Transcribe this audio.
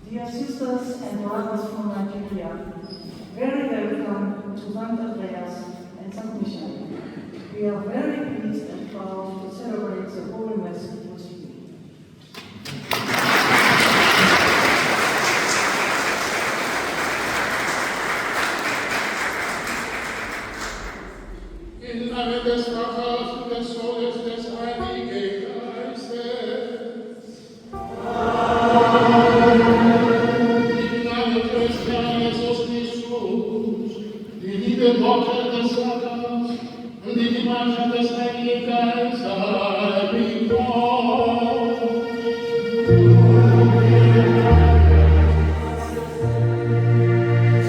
Dear sisters and brothers from Nigeria, very welcome to St. Andreas and St. Michael. We are very pleased and proud to celebrate the Holy Mass with you. In Namen des Vaters und des Sohnes und des Heiligen Geistes. Im Namen des Herrn Jesus Christus, die Liebe Gottes des Vaters